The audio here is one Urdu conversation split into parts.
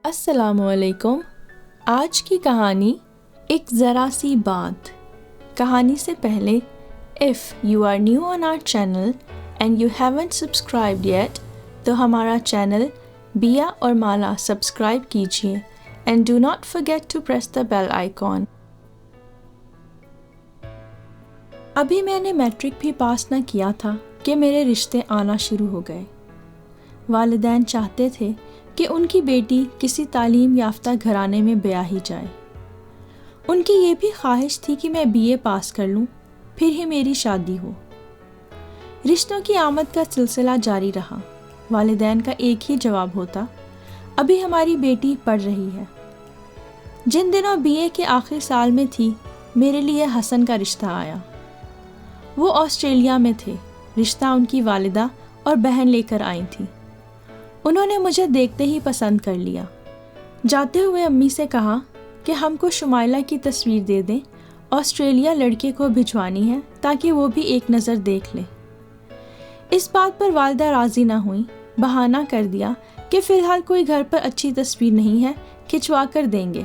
السلام علیکم۔ آج کی کہانی ایک ذرا سی بات۔ کہانی سے پہلے if you are new on our channel and you haven't subscribed yet تو ہمارا چینل بیا اور مالا سبسکرائب کیجیے and do not forget to press the bell icon۔ ابھی میں نے میٹرک بھی پاس نہ کیا تھا کہ میرے رشتے آنا شروع ہو گئے۔ والدین چاہتے تھے کہ ان کی بیٹی کسی تعلیم یافتہ گھرانے میں بیاہی جائے۔ ان کی یہ بھی خواہش تھی کہ میں BA پاس کر لوں، پھر ہی میری شادی ہو۔ رشتوں کی آمد کا سلسلہ جاری رہا۔ والدین کا ایک ہی جواب ہوتا، ابھی ہماری بیٹی پڑھ رہی ہے۔ جن دنوں BA کے آخری سال میں تھی، میرے لیے حسن کا رشتہ آیا۔ وہ آسٹریلیا میں تھے۔ رشتہ ان کی والدہ اور بہن لے کر آئی تھیں۔ انہوں نے مجھے دیکھتے ہی پسند کر لیا۔ جاتے ہوئے امی سے کہا کہ ہم کو شمائلہ کی تصویر دے دیں، آسٹریلیا لڑکے کو بھجوانی ہے تاکہ وہ بھی ایک نظر دیکھ لے۔ اس بات پر والدہ راضی نہ ہوئیں، بہانہ کر دیا کہ فی الحال کوئی گھر پر اچھی تصویر نہیں ہے، کھنچوا کر دیں گے۔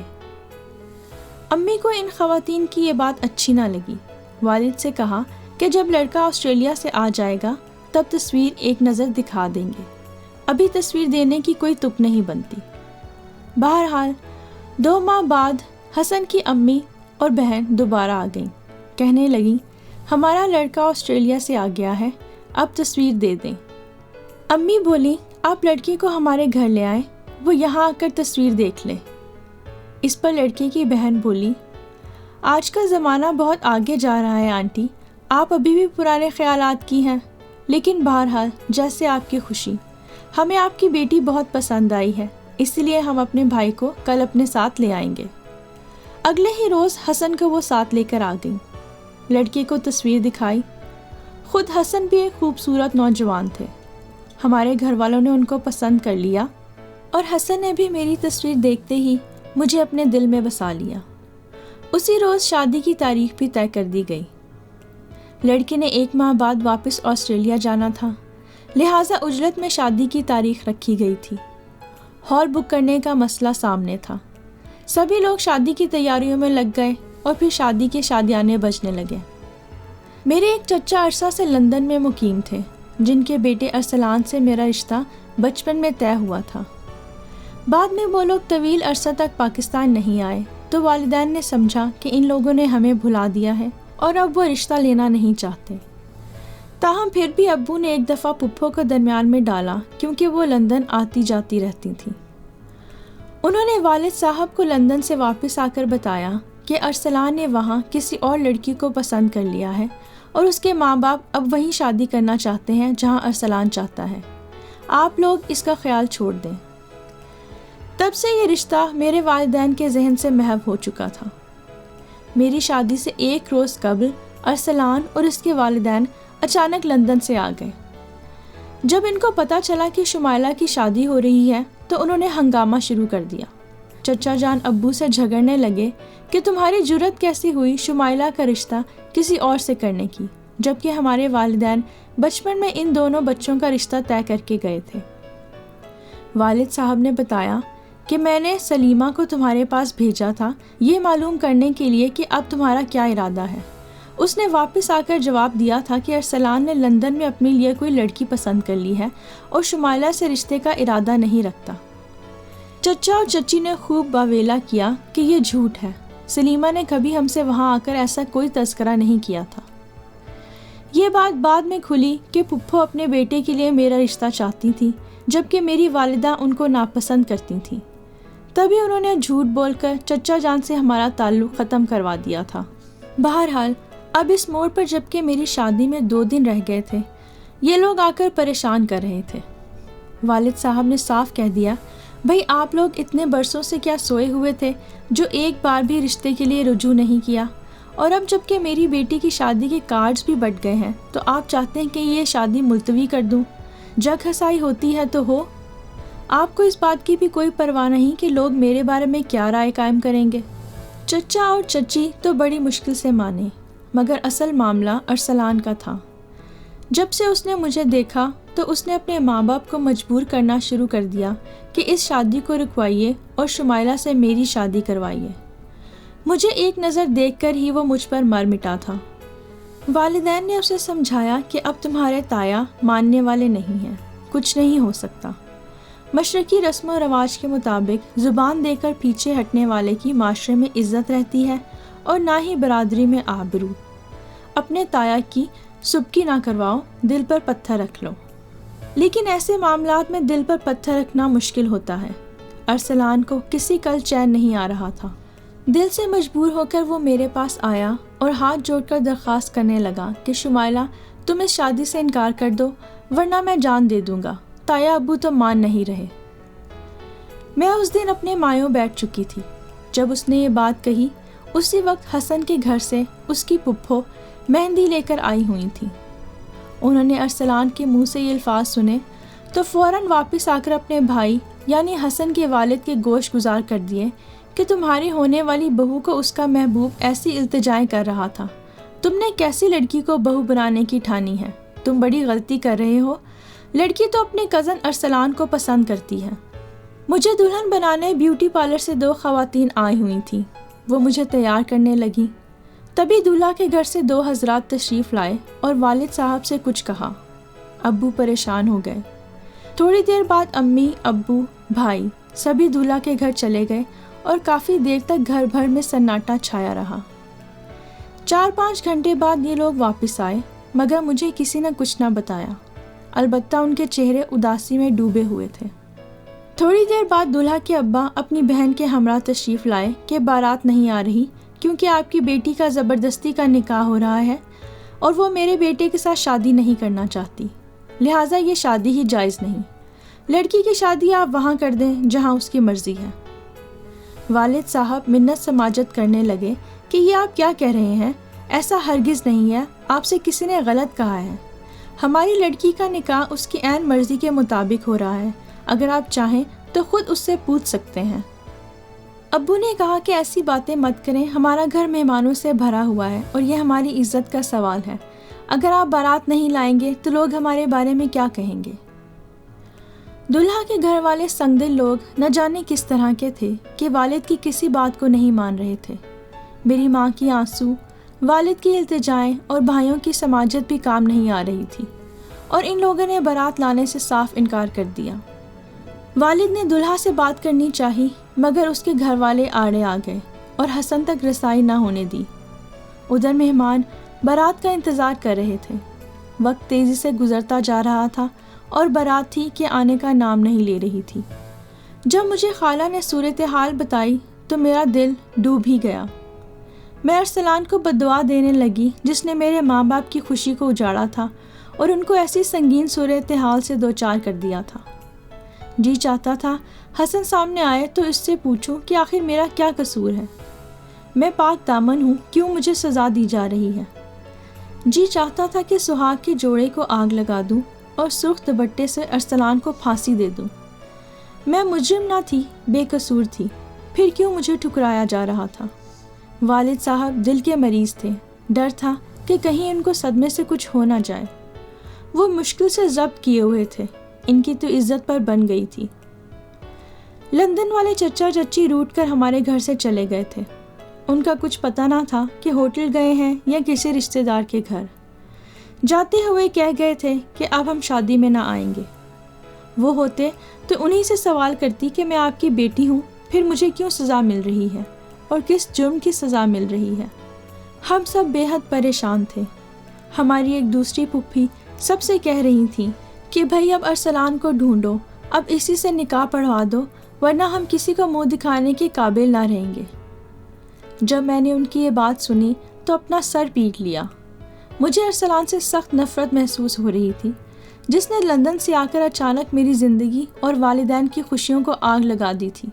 امی کو ان خواتین کی یہ بات اچھی نہ لگی۔ والد سے کہا کہ جب لڑکا آسٹریلیا سے آ جائے گا تب تصویر ایک نظر دکھا دیں گے، ابھی تصویر دینے کی کوئی تک نہیں بنتی۔ بہرحال 2 ماہ بعد حسن کی امی اور بہن دوبارہ آ گئیں۔ کہنے لگیں ہمارا لڑکا آسٹریلیا سے آ گیا ہے، اب تصویر دے دیں۔ امی بولی آپ لڑکی کو ہمارے گھر لے آئیں، وہ یہاں آ کر تصویر دیکھ لے۔ اس پر لڑکے کی بہن بولی آج کا زمانہ بہت آگے جا رہا ہے آنٹی، آپ ابھی بھی پرانے خیالات کی ہیں، لیکن بہرحال جیسے آپ کی خوشی۔ ہمیں آپ کی بیٹی بہت پسند آئی ہے، اس لیے ہم اپنے بھائی کو کل اپنے ساتھ لے آئیں گے۔ اگلے ہی روز حسن کو وہ ساتھ لے کر آ گئی۔ لڑکے کو تصویر دکھائی۔ خود حسن بھی ایک خوبصورت نوجوان تھے۔ ہمارے گھر والوں نے ان کو پسند کر لیا اور حسن نے بھی میری تصویر دیکھتے ہی مجھے اپنے دل میں بسا لیا۔ اسی روز شادی کی تاریخ بھی طے کر دی گئی۔ لڑکے نے 1 ماہ بعد واپس آسٹریلیا جانا تھا، لہٰذا اجلت میں شادی کی تاریخ رکھی گئی تھی۔ ہال بک کرنے کا مسئلہ سامنے تھا۔ سبھی لوگ شادی کی تیاریوں میں لگ گئے اور پھر شادی کے شادیانے بجنے لگے۔ میرے ایک چچا عرصہ سے لندن میں مقیم تھے، جن کے بیٹے ارسلان سے میرا رشتہ بچپن میں طے ہوا تھا۔ بعد میں وہ لوگ طویل عرصہ تک پاکستان نہیں آئے تو والدین نے سمجھا کہ ان لوگوں نے ہمیں بھلا دیا ہے اور اب وہ رشتہ لینا نہیں چاہتے۔ تاہم پھر بھی ابو نے ایک دفعہ پپھو کو درمیان میں ڈالا کیونکہ وہ لندن آتی جاتی رہتی تھیں۔ انہوں نے والد صاحب کو لندن سے واپس آ کر بتایا کہ ارسلان نے وہاں کسی اور لڑکی کو پسند کر لیا ہے اور اس کے ماں باپ اب وہیں شادی کرنا چاہتے ہیں جہاں ارسلان چاہتا ہے، آپ لوگ اس کا خیال چھوڑ دیں۔ تب سے یہ رشتہ میرے والدین کے ذہن سے محو ہو چکا تھا۔ میری شادی سے 1 روز قبل ارسلان اور اس کے والدین اچانک لندن سے آ گئے۔ جب ان کو پتہ چلا کہ شمائلہ کی شادی ہو رہی ہے تو انہوں نے ہنگامہ شروع کر دیا۔ چچا جان ابو سے جھگڑنے لگے کہ تمہاری جرأت کیسی ہوئی شمائلہ کا رشتہ کسی اور سے کرنے کی، جبکہ ہمارے والدین بچپن میں ان دونوں بچوں کا رشتہ طے کر کے گئے تھے۔ والد صاحب نے بتایا کہ میں نے سلیمہ کو تمہارے پاس بھیجا تھا یہ معلوم کرنے کے لیے کہ اب تمہارا کیا ارادہ ہے۔ اس نے واپس آ کر جواب دیا تھا کہ ارسلان نے لندن میں اپنے لیے کوئی لڑکی پسند کر لی ہے اور شمائلہ سے رشتے کا ارادہ نہیں رکھتا۔ چچا اور چچی نے خوب باویلا کیا کہ یہ جھوٹ ہے، سلیمہ نے کبھی ہم سے وہاں آ کر ایسا کوئی تذکرہ نہیں کیا تھا۔ یہ بات بعد میں کھلی کہ پپھو اپنے بیٹے کے لیے میرا رشتہ چاہتی تھی، جبکہ میری والدہ ان کو ناپسند کرتی تھیں۔ تبھی انہوں نے جھوٹ بول کر چچا جان سے ہمارا تعلق ختم کروا دیا تھا۔ بہرحال اب اس موڑ پر جبکہ میری شادی میں 2 دن رہ گئے تھے، یہ لوگ آ کر پریشان کر رہے تھے۔ والد صاحب نے صاف کہہ دیا بھئی آپ لوگ اتنے برسوں سے کیا سوئے ہوئے تھے جو ایک بار بھی رشتے کے لیے رجوع نہیں کیا، اور اب جبکہ میری بیٹی کی شادی کے کارڈز بھی بٹ گئے ہیں تو آپ چاہتے ہیں کہ یہ شادی ملتوی کر دوں؟ جگ ہنسائی ہوتی ہے تو ہو، آپ کو اس بات کی بھی کوئی پرواہ نہیں کہ لوگ میرے بارے میں کیا رائے قائم کریں گے۔ چچا اور چچی تو بڑی مشکل سے مانے، مگر اصل معاملہ ارسلان کا تھا۔ جب سے اس نے مجھے دیکھا تو اس نے اپنے ماں باپ کو مجبور کرنا شروع کر دیا کہ اس شادی کو رکوائیے اور شمائلہ سے میری شادی کروائیے۔ مجھے ایک نظر دیکھ کر ہی وہ مجھ پر مر مٹا تھا۔ والدین نے اسے سمجھایا کہ اب تمہارے تایا ماننے والے نہیں ہیں، کچھ نہیں ہو سکتا۔ مشرقی رسم و رواج کے مطابق زبان دے کر پیچھے ہٹنے والے کی معاشرے میں عزت رہتی ہے اور نہ ہی برادری میں آبرو۔ اپنے تایا کی سبکی نہ کرواؤ، دل پر پتھر رکھ لو۔ لیکن ایسے معاملات میں دل پر پتھر رکھنا مشکل ہوتا ہے۔ ارسلان کو کسی کل چین نہیں آ رہا تھا۔ دل سے مجبور ہو کر وہ میرے پاس آیا اور ہاتھ جوڑ کر درخواست کرنے لگا کہ شمائلہ تم اس شادی سے انکار کر دو ورنہ میں جان دے دوں گا۔ تایا ابو تو مان نہیں رہے۔ میں اس دن اپنے مایوں بیٹھ چکی تھی۔ جب اس نے یہ بات کہی اسی وقت حسن کے گھر سے اس کی پھپھو مہندی لے کر آئی ہوئی تھی۔ انہوں نے ارسلان کے منہ سے یہ الفاظ سنے تو فوراً واپس آ کر اپنے بھائی یعنی حسن کے والد کے گوش گزار کر دیے کہ تمہاری ہونے والی بہو کو اس کا محبوب ایسی التجائیں کر رہا تھا، تم نے کیسی لڑکی کو بہو بنانے کی ٹھانی ہے، تم بڑی غلطی کر رہے ہو، لڑکی تو اپنے کزن ارسلان کو پسند کرتی ہے۔ مجھے دلہن بنانے بیوٹی پارلر سے 2 خواتین آئی ہوئی تھیں، وہ مجھے تیار کرنے لگیں۔ تبھی دولہا کے گھر سے 2 حضرات تشریف لائے اور والد صاحب سے کچھ کہا۔ ابو پریشان ہو گئے۔ تھوڑی دیر بعد امی، ابو، بھائی سبھی دولہا کے گھر چلے گئے اور کافی دیر تک گھر بھر میں سناٹا چھایا رہا۔ 4-5 گھنٹے بعد یہ لوگ واپس آئے مگر مجھے کسی نے کچھ نہ بتایا، البتہ ان کے چہرے اداسی میں ڈوبے ہوئے تھے۔ تھوڑی دیر بعد دولہا کے ابا اپنی بہن کے ہمراہ تشریف لائے کہ بارات نہیں آ رہی کیونکہ آپ کی بیٹی کا زبردستی کا نکاح ہو رہا ہے اور وہ میرے بیٹے کے ساتھ شادی نہیں کرنا چاہتی، لہٰذا یہ شادی ہی جائز نہیں۔ لڑکی کی شادی آپ وہاں کر دیں جہاں اس کی مرضی ہے۔ والد صاحب منت سماجت کرنے لگے کہ یہ آپ کیا کہہ رہے ہیں، ایسا ہرگز نہیں ہے، آپ سے کسی نے غلط کہا ہے۔ ہماری لڑکی کا نکاح اس کی عین مرضی کے مطابق ہو رہا ہے، اگر آپ چاہیں تو خود اس سے پوچھ سکتے ہیں۔ ابو نے کہا کہ ایسی باتیں مت کریں، ہمارا گھر مہمانوں سے بھرا ہوا ہے اور یہ ہماری عزت کا سوال ہے، اگر آپ بارات نہیں لائیں گے تو لوگ ہمارے بارے میں کیا کہیں گے۔ دلہا کے گھر والے سنگ دل لوگ نہ جانے کس طرح کے تھے کہ والد کی کسی بات کو نہیں مان رہے تھے۔ میری ماں کی آنسو، والد کی التجائیں اور بھائیوں کی سماجت بھی کام نہیں آ رہی تھی اور ان لوگوں نے بارات لانے سے صاف انکار کر دیا۔ والد نے دلہا سے بات کرنی چاہی مگر اس کے گھر والے آڑے آ گئے اور حسن تک رسائی نہ ہونے دی۔ ادھر مہمان بارات کا انتظار کر رہے تھے۔ وقت تیزی سے گزرتا جا رہا تھا اور بارات تھی کہ آنے کا نام نہیں لے رہی تھی۔ جب مجھے خالہ نے صورتحال بتائی تو میرا دل ڈوب ہی گیا۔ میں ارسلان کو بددعا دینے لگی جس نے میرے ماں باپ کی خوشی کو اجاڑا تھا اور ان کو ایسی سنگین صورتحال سے دوچار کر دیا تھا۔ جی چاہتا تھا حسن سامنے آئے تو اس سے پوچھوں کہ آخر میرا کیا قصور ہے، میں پاک دامن ہوں، کیوں مجھے سزا دی جا رہی ہے۔ جی چاہتا تھا کہ سہاگ کے جوڑے کو آگ لگا دوں اور سرخ دوپٹے سے ارسلان کو پھانسی دے دوں۔ میں مجرم نہ تھی، بے قصور تھی، پھر کیوں مجھے ٹھکرایا جا رہا تھا۔ والد صاحب دل کے مریض تھے، ڈر تھا کہ کہیں ان کو صدمے سے کچھ ہو نہ جائے۔ وہ مشکل سے ضبط کیے ہوئے تھے، ان کی تو عزت پر بن گئی تھی۔ لندن والے چچا چچی روٹ کر ہمارے گھر سے چلے گئے تھے۔ ان کا کچھ پتہ نہ تھا کہ ہوٹل گئے ہیں یا کسی رشتہ دار کے گھر۔ جاتے ہوئے کہہ گئے تھے کہ اب ہم شادی میں نہ آئیں گے۔ وہ ہوتے تو انہی سے سوال کرتی کہ میں آپ کی بیٹی ہوں، پھر مجھے کیوں سزا مل رہی ہے اور کس جرم کی سزا مل رہی ہے۔ ہم سب بے حد پریشان تھے۔ ہماری ایک دوسری پھپھی سب سے کہہ رہی تھی کہ بھائی اب ارسلان کو ڈھونڈو، اب اسی سے نکاح پڑھوا دو ورنہ ہم کسی کو منہ دکھانے کے قابل نہ رہیں گے۔ جب میں نے ان کی یہ بات سنی تو اپنا سر پیٹ لیا۔ مجھے ارسلان سے سخت نفرت محسوس ہو رہی تھی جس نے لندن سے آ کر اچانک میری زندگی اور والدین کی خوشیوں کو آگ لگا دی تھی۔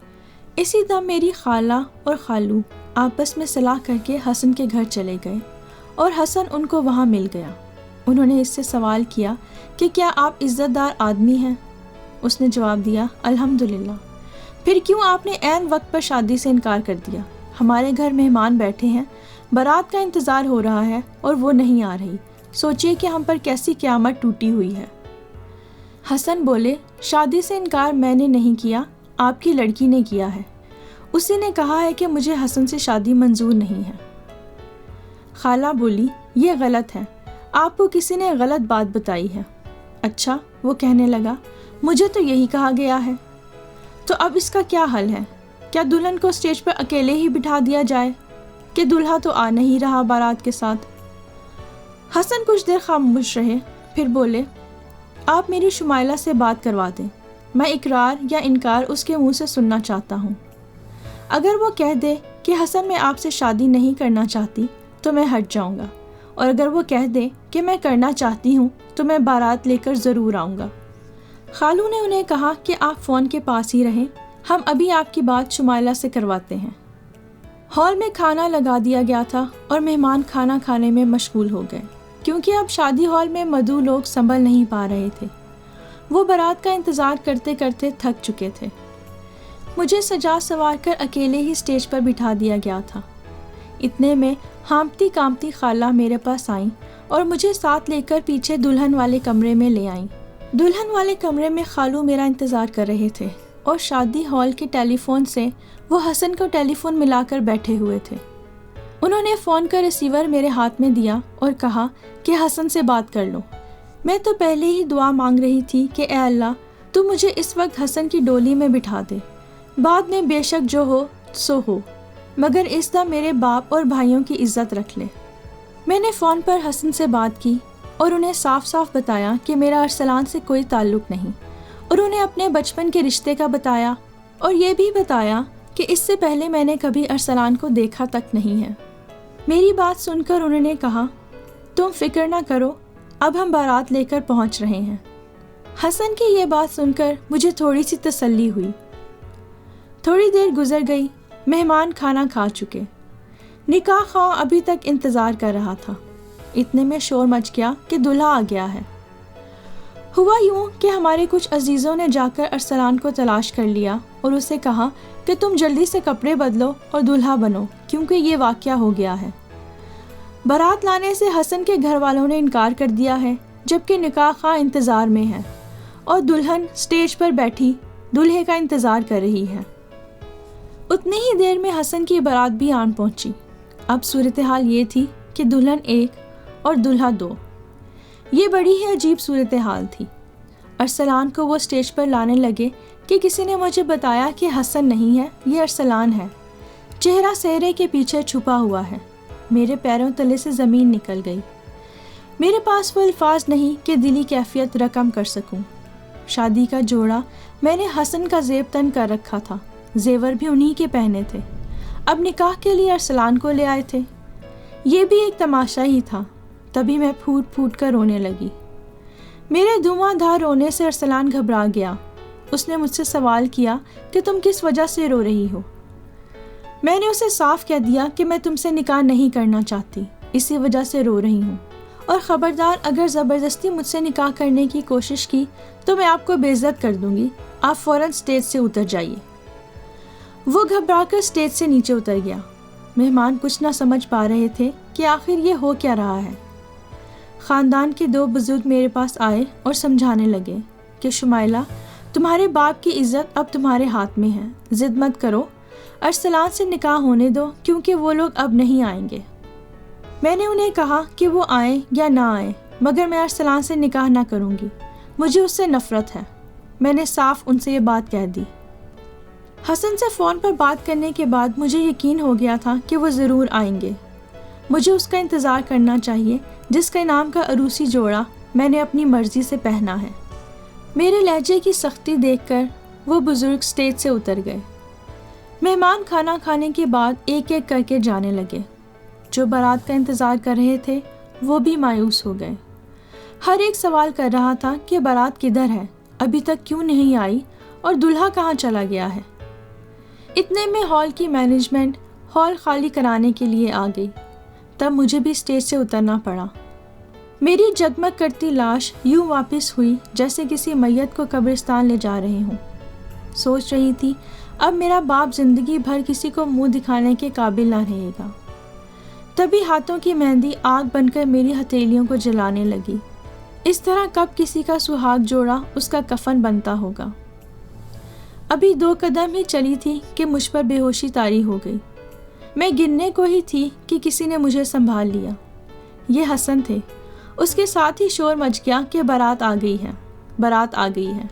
اسی دم میری خالہ اور خالو آپس میں صلاح کر کے حسن کے گھر چلے گئے اور حسن ان کو وہاں مل گیا۔ انہوں نے اس سے سوال کیا کہ کیا آپ عزت دار آدمی ہیں؟ اس نے جواب دیا الحمدللہ۔ پھر کیوں آپ نے عین وقت پر شادی سے انکار کر دیا؟ ہمارے گھر مہمان بیٹھے ہیں، بارات کا انتظار ہو رہا ہے اور وہ نہیں آ رہی، سوچئے کہ ہم پر کیسی قیامت ٹوٹی ہوئی ہے۔ حسن بولے، شادی سے انکار میں نے نہیں کیا، آپ کی لڑکی نے کیا ہے، اسی نے کہا ہے کہ مجھے حسن سے شادی منظور نہیں ہے۔ خالہ بولی، یہ غلط ہے، آپ کو کسی نے غلط بات بتائی ہے۔ اچھا، وہ کہنے لگا، مجھے تو یہی کہا گیا ہے۔ تو اب اس کا کیا حل ہے؟ کیا دلہن کو اسٹیج پر اکیلے ہی بٹھا دیا جائے کہ دلہا تو آ نہیں رہا بارات کے ساتھ؟ حسن کچھ دیر خاموش رہے، پھر بولے، آپ میری شمائلہ سے بات کروا دیں، میں اقرار یا انکار اس کے منہ سے سننا چاہتا ہوں۔ اگر وہ کہہ دے کہ حسن میں آپ سے شادی نہیں کرنا چاہتی تو میں ہٹ جاؤں گا، اور اگر وہ کہہ دے کہ میں کرنا چاہتی ہوں تو میں بارات لے کر ضرور آؤں گا۔ خالو نے انہیں کہا کہ آپ فون کے پاس ہی رہیں، ہم ابھی آپ کی بات شمائلہ سے کرواتے ہیں۔ ہال میں کھانا لگا دیا گیا تھا اور مہمان کھانا کھانے میں مشغول ہو گئے، کیونکہ اب شادی ہال میں مدعو لوگ سنبھل نہیں پا رہے تھے۔ وہ بارات کا انتظار کرتے کرتے تھک چکے تھے۔ مجھے سجا سنوار کر اکیلے ہی اسٹیج پر بٹھا دیا گیا تھا۔ اتنے میں ہانپتی کانپتی خالہ میرے پاس آئیں اور مجھے ساتھ لے کر پیچھے دلہن والے کمرے میں لے آئیں۔ دلہن والے کمرے میں خالو میرا انتظار کر رہے تھے اور شادی ہال کے ٹیلی فون سے وہ حسن کو ٹیلی فون ملا کر بیٹھے ہوئے تھے۔ انہوں نے فون کا ریسیور میرے ہاتھ میں دیا اور کہا کہ حسن سے بات کر لو۔ میں تو پہلے ہی دعا مانگ رہی تھی کہ اے اللہ تو مجھے اس وقت حسن کی ڈولی میں بٹھا دے، بعد میں بے شک جو ہو سو ہو، مگر اس دم میرے باپ اور بھائیوں کی عزت رکھ لے۔ میں نے فون پر حسن سے بات کی اور انہیں صاف صاف بتایا کہ میرا ارسلان سے کوئی تعلق نہیں، اور انہیں اپنے بچپن کے رشتے کا بتایا، اور یہ بھی بتایا کہ اس سے پہلے میں نے کبھی ارسلان کو دیکھا تک نہیں ہے۔ میری بات سن کر انہوں نے کہا، تم فکر نہ کرو، اب ہم بارات لے کر پہنچ رہے ہیں۔ حسن کی یہ بات سن کر مجھے تھوڑی سی تسلی ہوئی۔ تھوڑی دیر گزر گئی، مہمان کھانا کھا چکے، نکاح خواہ ابھی تک انتظار کر رہا تھا۔ اتنے میں شور مچ گیا کہ دلہا آ گیا ہے۔ ہوا یوں کہ ہمارے کچھ عزیزوں نے جا کر ارسلان کو تلاش کر لیا اور اسے کہا کہ تم جلدی سے کپڑے بدلو اور دلہا بنو، کیونکہ یہ واقعہ ہو گیا ہے۔ بارات لانے سے حسن کے گھر والوں نے انکار کر دیا ہے، جبکہ نکاح خواہ انتظار میں ہے اور دلہن سٹیج پر بیٹھی دلہے کا انتظار کر رہی ہے۔ اتنی ہی دیر میں حسن کی بارات بھی آن پہنچی۔ اب صورتحال یہ تھی کہ دلہن ایک اور دلہا دو۔ یہ بڑی ہی عجیب صورتحال تھی۔ ارسلان کو وہ سٹیج پر لانے لگے کہ کسی نے مجھے بتایا کہ حسن نہیں ہے، یہ ارسلان ہے، چہرہ صحرے کے پیچھے چھپا ہوا ہے۔ میرے پیروں تلے سے زمین نکل گئی۔ میرے پاس وہ الفاظ نہیں کہ دلی کیفیت رقم کر سکوں۔ شادی کا جوڑا میں نے حسن کا زیب تن کر رکھا تھا، زیور بھی انہی کے پہنے تھے، اب نکاح کے لیے ارسلان کو لے آئے تھے۔ یہ بھی ایک تماشا ہی تھا۔ تبھی میں پھوٹ پھوٹ کر رونے لگی۔ میرے دھواں دھار رونے سے ارسلان گھبرا گیا۔ اس نے مجھ سے سوال کیا کہ تم کس وجہ سے رو رہی ہو؟ میں نے اسے صاف کہہ دیا کہ میں تم سے نکاح نہیں کرنا چاہتی، اسی وجہ سے رو رہی ہوں، اور خبردار اگر زبردستی مجھ سے نکاح کرنے کی کوشش کی تو میں آپ کو بے عزت کر دوں گی، آپ فوراً سٹیج سے اتر جائیے۔ وہ گھبرا کر سٹیج سے نیچے اتر گیا۔ مہمان کچھ نہ سمجھ پا رہے تھے کہ آخر یہ ہو کیا رہا ہے۔ خاندان کے دو بزرگ میرے پاس آئے اور سمجھانے لگے کہ شمائلہ، تمہارے باپ کی عزت اب تمہارے ہاتھ میں ہے، ضد مت کرو، ارسلان سے نکاح ہونے دو، کیونکہ وہ لوگ اب نہیں آئیں گے۔ میں نے انہیں کہا کہ وہ آئیں یا نہ آئیں، مگر میں ارسلان سے نکاح نہ کروں گی، مجھے اس سے نفرت ہے۔ میں نے صاف ان سے یہ بات کہہ دی۔ حسن سے فون پر بات کرنے کے بعد مجھے یقین ہو گیا تھا کہ وہ ضرور آئیں گے۔ مجھے اس کا انتظار کرنا چاہیے جس کے نام کا عروسی جوڑا میں نے اپنی مرضی سے پہنا ہے۔ میرے لہجے کی سختی دیکھ کر وہ بزرگ سٹیج سے اتر گئے۔ مہمان کھانا کھانے کے بعد ایک ایک کر کے جانے لگے۔ جو بارات کا انتظار کر رہے تھے وہ بھی مایوس ہو گئے۔ ہر ایک سوال کر رہا تھا کہ بارات کدھر ہے، ابھی تک کیوں نہیں آئی، اور دلہا کہاں چلا گیا ہے۔ اتنے میں ہال کی مینجمنٹ ہال خالی کرانے کے لیے آ گئی۔ تب مجھے بھی سٹیج سے اترنا پڑا۔ میری جگمگ کرتی لاش یوں واپس ہوئی جیسے کسی میت کو قبرستان لے جا رہے ہوں۔ سوچ رہی تھی اب میرا باپ زندگی بھر کسی کو منہ دکھانے کے قابل نہ رہے گا۔ تبھی ہاتھوں کی مہندی آگ بن کر میری ہتھیلیوں کو جلانے لگی۔ اس طرح کب کسی کا سہاگ جوڑا اس کا کفن بنتا ہوگا۔ ابھی 2 قدم ہی چلی تھی کہ مجھ پر بے ہوشی طاری ہو گئی۔ میں گرنے کو ہی تھی کہ کسی نے مجھے سنبھال لیا۔ یہ حسن تھے۔ اس کے ساتھ ہی شور مچ گیا کہ بارات آ گئی ہے، بارات آ گئی ہے۔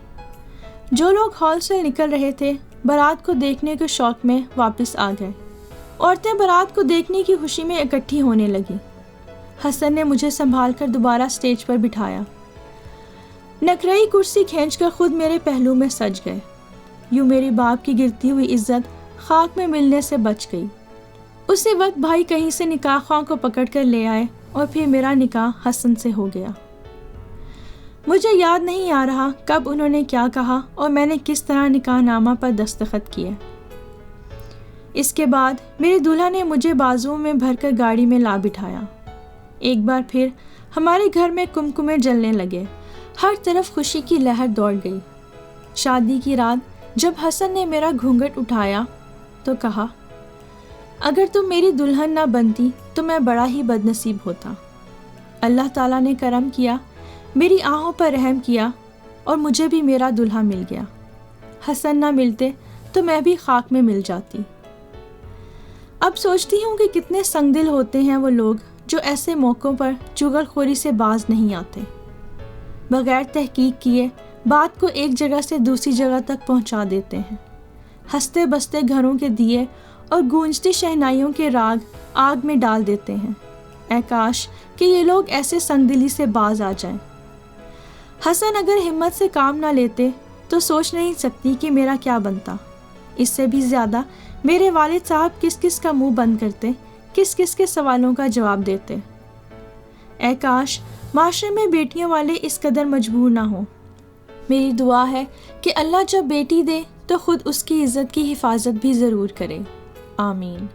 جو لوگ ہال سے نکل رہے تھے بارات کو دیکھنے کے شوق میں واپس آ گئے۔ عورتیں بارات کو دیکھنے کی خوشی میں اکٹھی ہونے لگیں۔ حسن نے مجھے سنبھال کر دوبارہ سٹیج پر بٹھایا۔ نقرئی کرسی کھینچ کر خود میرے پہلو میں سج گئے۔ یوں میری باپ کی گرتی ہوئی عزت خاک میں ملنے سے بچ گئی۔ اسی وقت بھائی کہیں سے نکاح خواہ کو پکڑ کر لے آئے اور پھر میرا نکاح حسن سے ہو گیا۔ مجھے یاد نہیں آ رہا کب انہوں نے کیا کہا اور میں نے کس طرح نکاح نامہ پر دستخط کیے۔ اس کے بعد میرے دولہا نے مجھے بازوؤں میں بھر کر گاڑی میں لا بٹھایا۔ ایک بار پھر ہمارے گھر میں کمکمے جلنے لگے، ہر طرف خوشی کی لہر دوڑ گئی۔ شادی کی رات جب حسن نے میرا گھونگھٹ اٹھایا تو کہا، اگر تم میری دلہن نہ بنتی تو میں بڑا ہی بد نصیب ہوتا۔ اللہ تعالیٰ نے کرم کیا، میری آہوں پر رحم کیا اور مجھے بھی میرا دلہا مل گیا۔ حسن نہ ملتے تو میں بھی خاک میں مل جاتی۔ اب سوچتی ہوں کہ کتنے سنگ دل ہوتے ہیں وہ لوگ جو ایسے موقعوں پر چغل خوری سے باز نہیں آتے، بغیر تحقیق کیے بات کو ایک جگہ سے دوسری جگہ تک پہنچا دیتے ہیں۔ ہنستے بستے گھروں کے دیے اور گونجتی شہنائیوں کے راگ آگ میں ڈال دیتے ہیں۔ اے کاش کہ یہ لوگ ایسے سنگ دلی سے باز آ جائیں۔ حسن اگر ہمت سے کام نہ لیتے تو سوچ نہیں سکتی کہ میرا کیا بنتا۔ اس سے بھی زیادہ میرے والد صاحب کس کس کا منہ بند کرتے، کس کس کے سوالوں کا جواب دیتے۔ اے کاش معاشرے میں بیٹیوں والے اس قدر مجبور نہ ہوں۔ میری دعا ہے کہ اللہ جب بیٹی دے تو خود اس کی عزت کی حفاظت بھی ضرور کرے۔ آمین۔